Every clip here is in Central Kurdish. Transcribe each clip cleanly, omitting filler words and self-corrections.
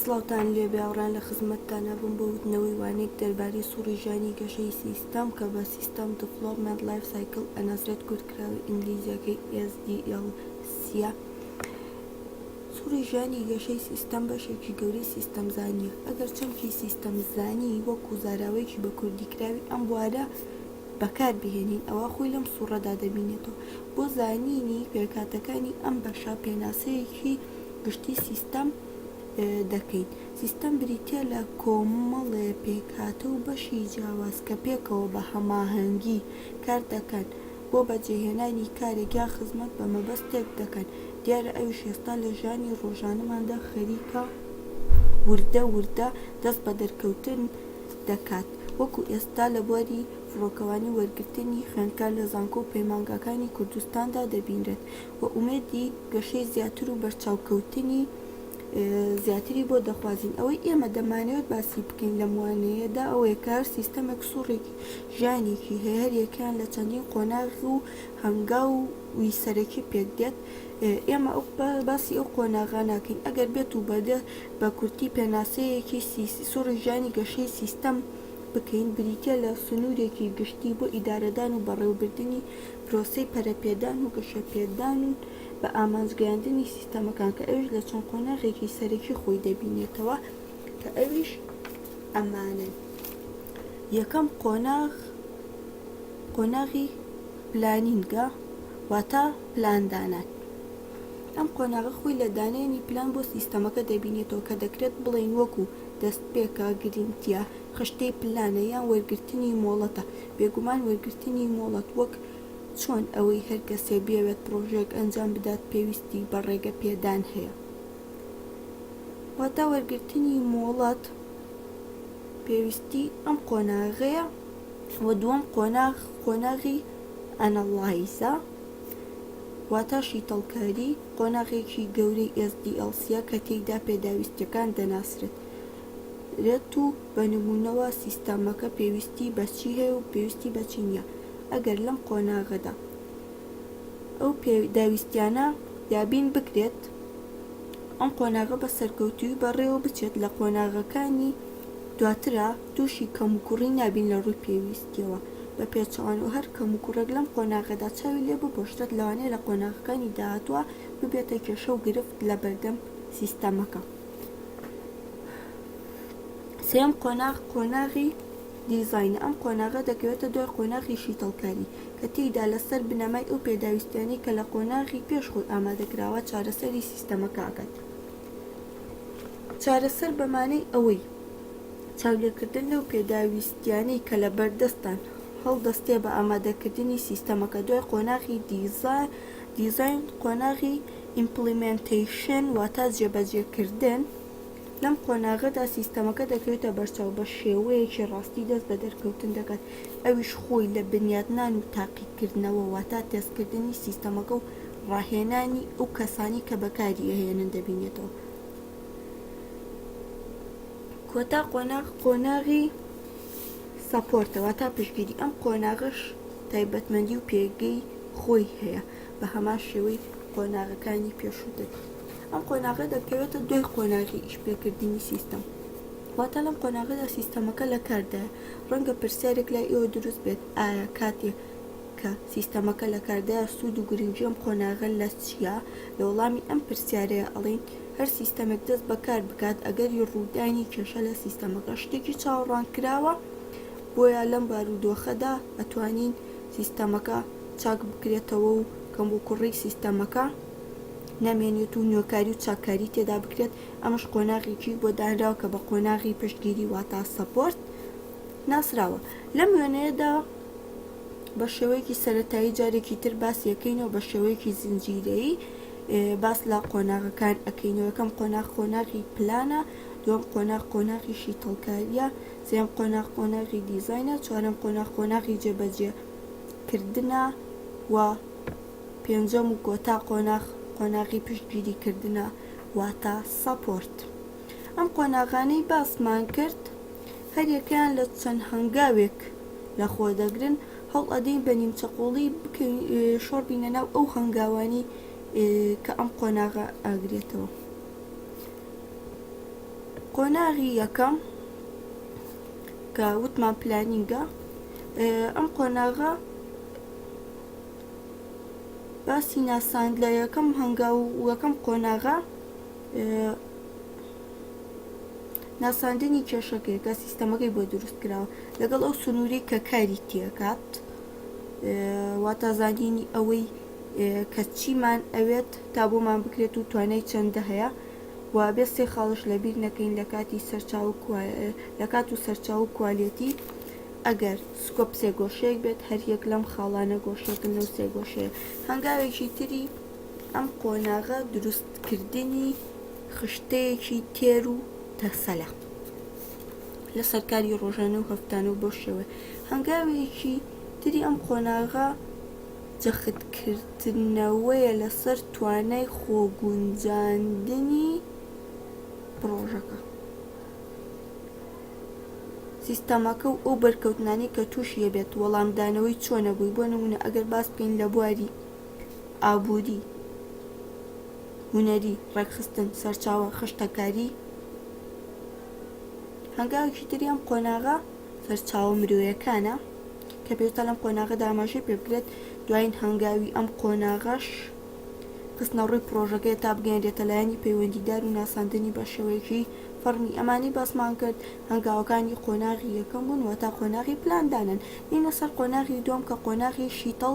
سڵاوتان لێ باوەڕان لە خزمەتتانە بووم بۆ وتنەوەی وانەیەک دەربارەی سووڕی ژیانی گەشەی سیستەم کە بە سیستەم دیڤلۆپمەنت لایف سایکڵ ئەناسرێت کورتکراوی ئینگلیزیەکەی SDLC. سووڕی ژیانی گەشەی سیستەم بەشێکی گەورەی سیستەم زانیە. ئەگەر چەمکی سیستەم زانی وەکو زاراوەیەکی بە کوردیکراوی ئەم بوارە بەکار بهێنین، ئەوە خۆی لەم سوورەدا دەبینێتەوە. بۆ زانینی پێکاتەکانی ئەم بەشە پێناسەیەکی گشتی سیستەم دەکەین. سیستەم بریتیە لە کۆمەڵێ پێکهاتە و بەشی جیاواز کە پێکەوە بە هەماهەنگی کار دەکەن بۆ بەجێهێنانی کارێک یان خزمەت بە مەبەستێک دەکەن. دیارە ئەویش ئێستا لە ژیانی ڕۆژانەماندا خەریکە وردە دەست بە دەرکەوتن دەکات، وەکو ئێستا لە بواری فڕۆکەوانی وەرگرتنی خوێندکار لە زانکۆ و پەیمانگاکانی کوردستاندا دەبینرێت و ئومێدی گەشەی زیاتر و بەرچاوکەوتنی زیاتری بۆ دەخوازین. ئەوەی ئێمە دەمانەوێت باسی بکەین لە موانەیەدا ئەوەیە کە هەر سیستەمێک سوورێکی ژیانێکی هەیە، هەر یەکیان لە چەندین قۆناغ و هەنگاو و ویسەرەکی پێک دێت. ئێمە باسی ئەو قۆناغا ناکەین. ئەگەر بێت و بەدە بە کورتی پێناسەیەکی سووڕی ژیانی گەشەی سیستەم بکەین، بریتە لە سنوورێکی گشتی بۆ ئیدارەدان و بەڕێوەبردنی پرۆسەی پەرەپێدان و گەشەپێدان و بە ئامانجگەیاندنی سیستەمەکان کە ئەویش لە چەند قۆناغێکی سەرەکی خۆی دەبینێتەوە کە ئەویش ئەمانن. یەکەم قۆناغی پلانینگە، واتە پلاندانان. ئەم قۆناغە خۆی لە دانێنی پلان بۆ سیستەمەکە دەبینێتەوە کە دەکرێت بڵێین وەکو دەستپێکە، گرنگتیە، خشتەی پلانە یان وەرگرتنی مۆڵەتە. بێگومان وەرگرتنی مۆڵەت وەک چۆن ئەوەی هەر کەسێ بێوێت پرۆژێک ئەنجام بدات پێویستی بە ڕێگە پێدان هەیە، واتە وەرگرتنی مۆڵەت پێویستی ئەم قۆناغەیە. و دووەم قۆناغی ئەنەڵایزە، واتە شیتەڵکاری، قۆناغێکی گەورەی SDLC کە تێیدا پێداویستیەکان دەناسرێت و بە نمونەوە سیستەمەکە پێویستی بە چی هەیە و پێویستی بە چی نییە. ئەگەر لەم قۆناغەدا ئەو پێداویستیانە دابین بکرێت، ئەم قۆناغە بە سەرکەوتووی بەڕێوە بچێت لە قۆناغەکانی دواترە تووشی کەموکوڕی نابین لە ڕووی پێویستیەوە بە پێچەوان و هەر کەموکوڕێک لەم قۆناغەدا چاوی لێ بپۆشتێت لەوانەیە لە قۆناغەکانی داهاتووە ببێتە کێشە و گرفت لە بەردەم سیستەمەکە. سێم قۆناغی دیزاینە. ئەم قۆناغە دەکەوێتە دوای قۆناغی شیتەڵکاری کە تێیدا لەسەر بنەمای ئەو پێداویستیانەی کە لە قۆناغی پێشخۆی ئامادەکراوە چارەسەری سیستەمەکە ئەکات. چارەسەر بەمانەی ئەوەی چاولێرکردن لەو پێداویستیانەی کە لە بەردەستان هەڵدەستێ بە ئامادەکردنی سیستەمەکە. دوای قۆناغی دیزاین قۆناغی ئیمپلیمنتیشن، واتە جێبەجێکردن. لەم قۆناغەدا سیستەمەکە دەکەوێتە بەرچاو بە شێوەیەکی ڕاستی دەست بە دەرکەوتن دەکات. ئەویش خۆی لە بنیادنان و تاقیکردنەوە، واتە تێستکردنی سیستەمەکە و ڕاهێنانی ئەو کەسانی کە بەکاری ئەهێنن دەبینێتەوە. کۆتا قۆناغی سەپۆرتەوە تا پشتگیری. ئەم قۆناغش تایبەتمەندی و پێگەی خۆی هەیە بە هەمان شێوەی قۆناغەکانی پێشووتر. ئەم قۆناغە دەکەوێتە دوای قۆناغی ئیشپێکردنی سیستەم، واتە لەم قۆناغەدا سیستەمەکە لە کاردایە. ڕەنگە پرسیارێک لای ئێوە دروست بێت، ئایا کاتێک کە سیستەمەکە لە کاردایە سوود و گرنگی ئەم قۆناغە لە چیە؟ لە وەڵامی ئەم پرسیارەیە ئەڵێن هەر سیستەمێک دەست بەکار بکات ئەگەری ڕوودانی کێشە لە سیستەمەکە شتێکی چاوەڕوان کراوە، بۆیە لەم بارودۆخەدا ئەتوانین سیستەمەکە چاک بکرێتەوە و کەمبووکوڕی سیستەمەکە نامێنێت و نوێکاری و چاککاری تێدا بکرێت. ئەمەش قۆناغێکی بۆ دانراوە کە بە قۆناغی پشتگیری واتە سەپۆرت ناسراوە. لەم وێنەیەدا بە شێوەیەکی سەرەتایی جارێکی تر باسی یەکەینەوە بە شێوەیەکی زنجیرەیی باس لە قۆناغەکان ئەکەینەوە. یەکەم قۆناغی پلانە، دووەم قۆناغی شیتەڵکاریە، سێم قۆناغی دیزاینە، چوارەم قۆناغی جێبەجێکردنە و پێنجەم و کۆتا قۆناغی پشتگیریکردنە واتە سەپۆرت. ئەم قۆناغانەی باسمان کرد هەر یەکەیان لە چەند هەنگاوێک لە خۆ دەگرن. هەڵ ئەدەین بە نیمچەقۆڵی شۆڕ بینە ناو ئەو هەنگاوانی کە ئەم قۆناغە ئاگرێتەوە. قۆناغی یەکەم کە وتمان پلانینگە، ئەم قۆناغە باسی ناساند لە یەکەم هەنگاو و یەکەم قۆناغە ناساندنی کێشەکەی کە سیستەمەکەی بۆ دروست کراوە لەگەڵ ئەو سنووری کە کاری تێکات، واتازانینی ئەوەی کە چیمان ئەوێت تا بۆمان بکرێت و توانای چەندە هەیە و بێ سێ خاڵش لەبیر نەکەین لە کات و سەرچاو و کوالێتی. ئەگەر سکۆپ سێ گۆشەیەک بێت هەر یەک لەم خاڵانە گۆشەکن لەو سێ گۆشەیە. هەنگاوێکی تری ئەم قۆناغە دروستکردنی خشتەیەکی تێر و تەسەلە لە سەرکاری ڕۆژانە و هەفتانە و بۆ شێوە. هەنگاوێکی تری ئەم قۆناغە جەختکردنەوەیە لەسەر توانای خۆگونجاندنی پرۆژەکە، سیستەمەکە و ئەو بەرکەوتنانی کە تووشیە بێت وەڵامدانەوەی چۆنە بووی. بۆ نمونە ئەگەر باس بکەین لە بواری ئابووری، هونەری، ڕێکخستن، سەرچاوە، خشتەکاری. هەنگاوێکی تری ئەم قۆناغە سەرچاوە مرۆیەکانە کە پێویستە لەم قۆناغەدا ئاماژەی پێ بکرێت. دوایین هەنگاوی ئەم قۆناغەش خستنە ڕووی پرۆژەکەی تا بگەێنرێتە لایەنی پەیوەندیدار و ناساندنی بە شێوەیەکی فەرمی. ئەمانی باسمان کرد هەنگاوەکانی قۆناغی یەکەم بوون واتە قۆناغی پلاندانن. نینە سەر قۆناغی دووەم کە قۆناغی شیتڵ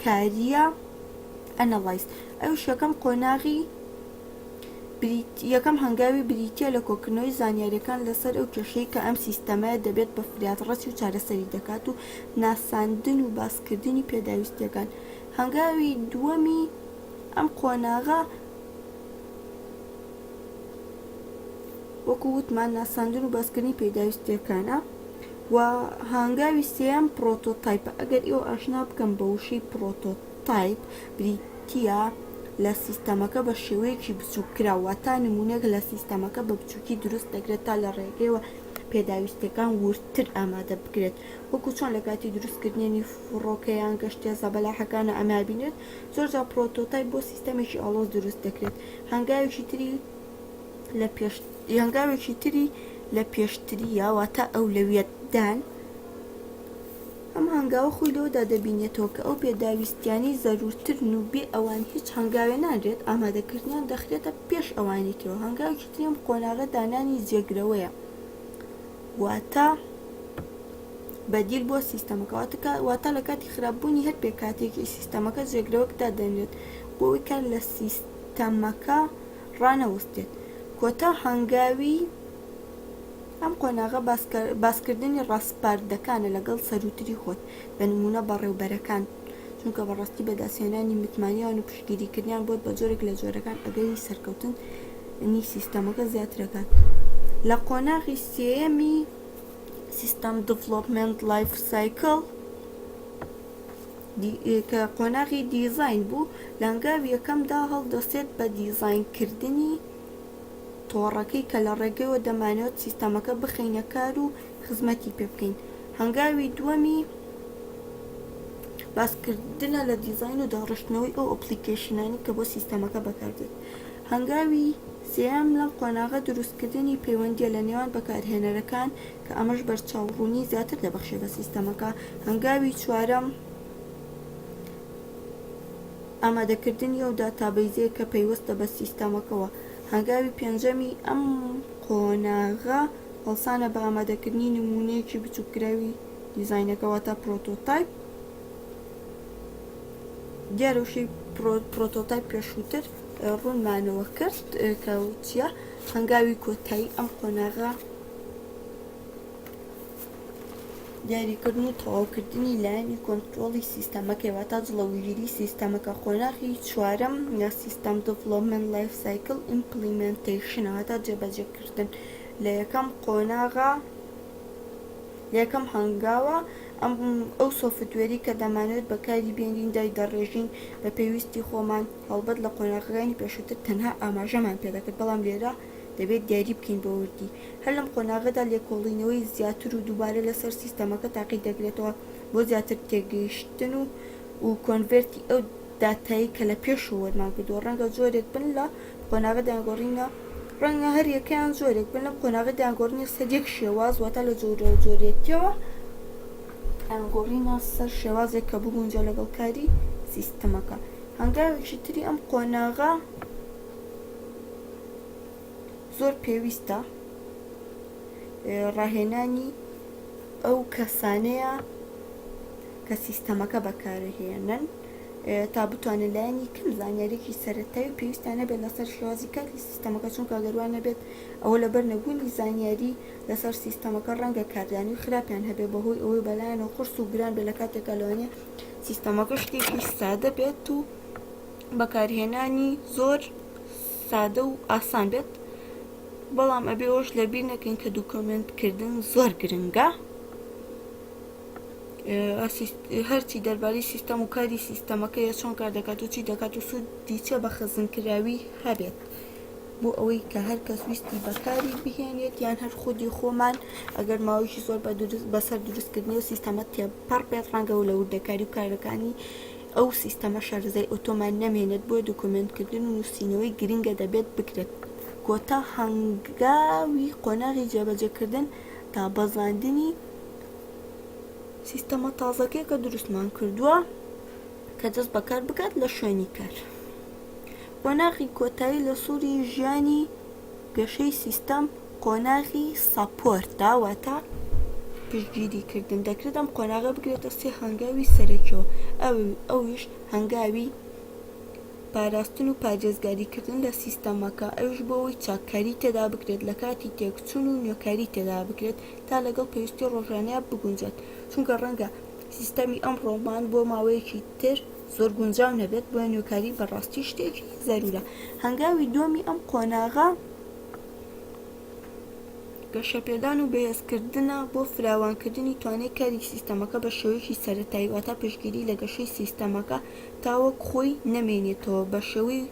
کاریە ئەنەڵایز. ئەوش یەکەم قۆناغی یەکەم هەنگاوی بریتیە لە کۆکردنەوەی زانیاریەکان لەسەر ئەو کێشەی کە ئەم سیستەمەیە دەبێت بە فریاتڕەسی و چارەسەری دەکات و ناساندن و باسکردنی پێداویستیەکان. هەنگاوی دووەمی ئەم قۆناغە وەکو وتمان ناساندن و باسکردنی پێداویستیەکانە. و هەنگاوی سێەم پرۆتۆتایپە. ئەگەر ئێوە ئاشنا بکەم بە وشەی پرۆتۆتایپ، بریتیە لە سیستەمەکە بە شێوەیەکی بچووکراوە تا نمونێک لە سیستەمەکە بە بچووکی دروست دەکرێت تا لە ڕێگەیەوە پێداویستەکان ورتر ئامادە بکرێت، وەکو چۆن لە کاتی دروستکردنی فڕۆکەیان گەشتێزە بەلاحەکانە ئەما بینێت. زۆرجا پرۆتۆتایپ بۆ سیستەمێکی ئاڵۆز دروست دەکرێت. هەنگاوێکی تری لە پێشتریە واتە ئەولەویەتدان. ئەم هەنگاوە خۆی لەوەدا دەبینێتەوە کە ئەو پێداویستیانی زەرورترن و بێ ئەوان هیچ هەنگاوێ نادرێت ئامادەکردنیان دەخرێتە پێش ئەوانێکەوە. هەنگاوێکی تری ئەم قۆناغە دانانی جێگرەوەیە واتە بەدیل بۆ سیستەمەکە، واتە لە کاتی خراپبوونی هەر پێکاتێکی سیستەمەکە جێگرەوەکدا دەنێت بۆ ئەوەی کار لە سیستەمەکە ڕانەوەستێت. کۆتا هەنگاوی ئەم قۆناغە باسکردنی ڕاستپاردەکانە لەگەڵ سەروتری خۆت، بە نمونە بەڕێوبەرەکان، چونکە بەڕاستی بەداسێنانی متمانیان و پشتگیریکردنیان بۆت بە جۆرێک لە جۆرەکان ئەگەری سەرکەوتنی سیستەمەکە زیاترەکات. لە قۆناغی سێەمی سیستەم دیڤلۆپمنت لایف سایکڵ کە قۆناغی دیزاین بوو، لە هەنگاوی یەکەمدا هەڵدەسێت بە دیزاینکردنی تۆڕەکەی کە لە ڕێگەیەوە دەمانەوێت سیستەمەکە بخەینە کار و خزمەتی پێ بکەین. هەنگاوی دووەمی باسکردنە لە دیزاین و داڕشتنەوەی ئەو ئەپلیکیشنانی کە بۆ سیستەمەکە بەکاردێت. هەنگاوی سێەم لەم قۆناغە دروستکردنی پەیوەندیە لە نێوان بەکارهێنەرەکان کە ئەمەش بەرچاوڕوونی زیاتر دەبەخشێت بە سیستەمەکە. هەنگاوی چوارەم ئامادەکردنی ئەو داتابەیزەیە کە پەیوەستە بە سیستەمەکەوە. هەنگاوی پێنجەمی ئەم قۆناغە هەڵسانە بە ئامادەکردنی نمونەیەکی بچووکراوی دیزاینەکەەوە تا پرۆتۆتایپ. دیارە وشەی پرۆتۆتایپ پێشووتر ڕوونمانەوە کرد کە چیە. هەنگاوی کۆتایی ئەم قۆناغە دیاریکردن و تەواوکردنی لایەنی کۆنترۆڵی سیستەمەکەوە تا جڵەوگیری سیستەمەکە. قۆناغی چوارەم یا سیستەم دیڤلۆپمنت لایف سایکڵ ئیمپلیمنتیشنەوە تا جێبەجێکردن لە یەکەم قۆناغە لە یەکەم هەنگاوە ئەو سۆفتوێری کە دەمانێت بەکاری بێنین دای دەڕێژین بە پێویستی خۆمان. هەڵبەت لە قۆناغەکانی پێشووتر تەنها ئاماژەمان پێدەکرد، بەڵام لێرە دەبێت دیاری بکەین بە وردی. هەر لەم قۆناغەدا لێکۆڵینەوەی زیاتر و دووبارە لەسەر سیستەمەکە تاقی دەکرێتەوە بۆ زیاتر تێگەیشتن و کۆنڤێرتی ئەو داتایی کە لە پێشەوە وەرمان کردووە. ڕەنگە جۆرێک بن لە قۆناغە داگۆڕینە ڕەنگە هەر یەکەیان زۆرێک بن لەم قۆناغە داگۆڕنی سەدێک شێواز واتە لە جۆرێتیەوە ئەنگۆڕینە سەر شێوازێک کە بگونجە لەگەڵ کاری سیستەمەکە. هەنگاوێکی تری ئەم قۆناغە زۆر پێویستە ڕاهێنانی ئەو کەسانەیە کە سیستەمەکە بەکارهێنن تا بتوانن لایەنی کەم زانیاریێکی سەرەتایی پێویستیان نەبێت لەسەر شێوازی کاری سیستەمەکە، چونکە گەروان نەبێت ئەوە لەبەر نەبوونی زانیاری لەسەر سیستەمەکە ڕەنگە کاردانی خراپیان هەبێت بەهۆی ئەوەی بەلایەنەوە قرس و گران بێت لە کاتێکە لەوانەیە سیستەمەکە شتێکی سادە بێت و بەکارهێنانی زۆر سادە و ئاسان بێت، بەڵام ئەبێ ئەوەش لەبیر نەکەین کە دوکۆمنتکردن زۆر گرنگە. هەرچی دەربارەی سیستەم و کاری سیستەمەکەیە چۆن کار دەکات و چی دەکات و سوودی چە بە خزمکراوی هەبێت بۆ ئەوەی کە هەر کەس ویستی بەکاری بهێنێت یان هەر خودی خۆمان ئەگەر ماوەیەکی زۆر بەسەر دروستکردنی و سیستەمە تێپەڕ بێت ڕەنگە و لە وردەکاری و کارەکانی ئەو سیستەمە شارەزای ئۆتۆمان نەمێنێت بۆ دوکۆمنتکردن و نووسینەوەی گرنگە دەبێت بکرێت. کۆتا هەنگاوی قۆناغی جێبەجێکردن تا بەزاندنی سیستەمە تازەکەی کە دروستمان کردووە کە دەست بەکار بکات لە شوێنی کار. قۆناغی کۆتایی لە سووری ژیانی گەشەی سیستەم قۆناغی ساپۆرتە واتە پشتگیریکردن. دەکرێت ئەم قۆناغە بگرێتە سێ هەنگاوی سەرەکیەوە، ئەویش هەنگاوی پاراستن و پارێزگاریکردن لە سیستەمەکە، ئەوش بۆەوەی چاککاری تێدا بکرێت لە کاتی تێکچوون و نوێکاری تێدا بکرێت تا لەگەڵ پێویستی ڕۆژانەیە بگونجێت، چونکە ڕەنگە سیستەمی ئەم ڕۆمان بۆ ماوەیەکی تر زۆر گونجاو نەبێت بۆ نوێکاری بەڕاستی شتێکی زەرورە. هەنگاوی دووەمی ئەم قۆناغە گەشەپێدان و بەهێزکردنە بۆ فراوانکردنی توانای کاری سیستەمەکە بە شێوەیەکی سەرەتایی واتە پشتگیری لە گەشەی سیستەمەکە تاوەک خۆی نەمێنێتەوە، بە شێوەی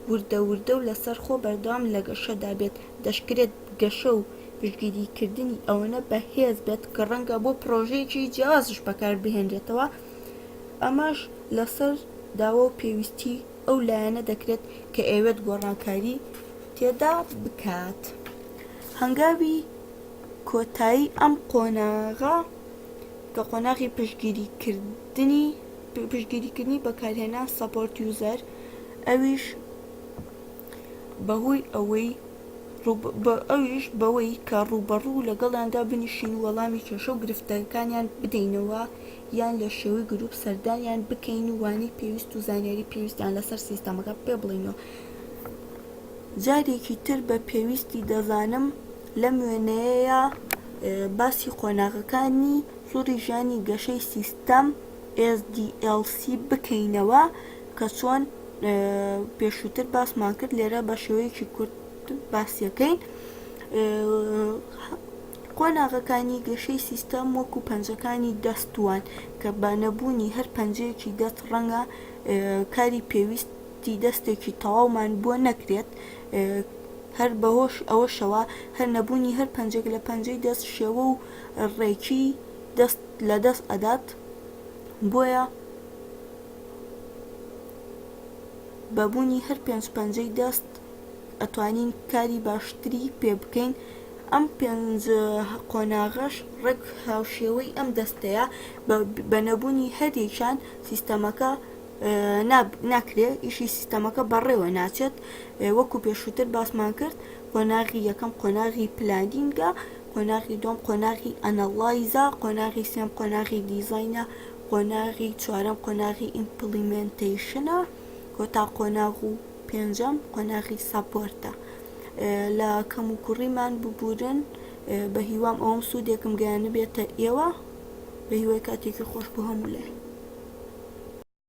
وردە و لەسەر خۆ بەردەوام لە گەشەدا بێت. دەشکرێت گەشە و پشتگیریکردنی ئەوەنە بەهێز بێت کە ڕەنگە بۆ پرۆژەیەکی جیازش بەکار بهێنرێتەوە، ئەمەش لەسەر داوا و پێویستی ئەو لایەنە دەکرێت کە ئەوێت گۆڕانکاری تێدا بکات. هەنگاوی کۆتایی ئەم قۆناغە کە قۆناغی پشتگیریکردنی بەکارهێنان سەپۆرت یوزەر، ئەویش بەوەی کە ڕوبەڕوو لەگەڵیاندا بنیشین و وەڵامی کێشە و گرفتەکانیان بدەینەوە یان لە شێوەی گروپ سەردانیان بکەین و وانەی پێویست و زانیاری پێویستیان لەسەر سیستەمەکە پێ بڵێنەوە. جارێکی تر بە پێویستی دەزانم لەم وێنەیە باسی قۆناغەکانی سووری ژیانی گەشەی سیستەم SDLC بکەینەوە کە چۆن پێشووتر باسمان کرد لێرە بە شێوەیەکی کورت باسیەکەین. قۆناغەکانی گەشەی سیستەم وەکو پەنجەکانی دەستوان کە بە نەبوونی هەر پەنجەیەکی دەست ڕەنگە کاری پێویستی دەستێکی تەواومان بۆ نەکرێت، هەر بەهۆش ئەوەشەوە هەر نەبوونی هەر پەنجێک لە پەنجەی دەست شێوە و ڕێکی دەست لە دەست ئەدات، بۆیە بەبوونی هەر پێنج پەنجەی دەست ئەتوانین کاری باشتری پێ بکەین. ئەم پێنج قۆناغەش ڕێک هاوشێوەی ئەم دەستەیە بە نەبوونی هەرێکیان سیستەمەکە ناکرێت، ئیشی سیستەمەکە بەڕێوە ناچێت. وەکو پێشووتر باسمان کرد، قۆناغی یەکەم قۆناغی پلانینگە، قۆناغی دووەم قۆناغی ئەنەڵایزە، قۆناغی سێم قۆناغی دیزاینە، قۆناغی چوارەم قۆناغی ئیمپلیمنتیشنە، کۆتا قۆناغ و پێنجەم قۆناغی ساپۆرتە. لە کەم و کوڕیمان ببورن، بە هیوام ئەوم سوودێکم گەیانە بێتە ئێوە، بە هیوای کاتێکی خۆش بۆ هەموو لای.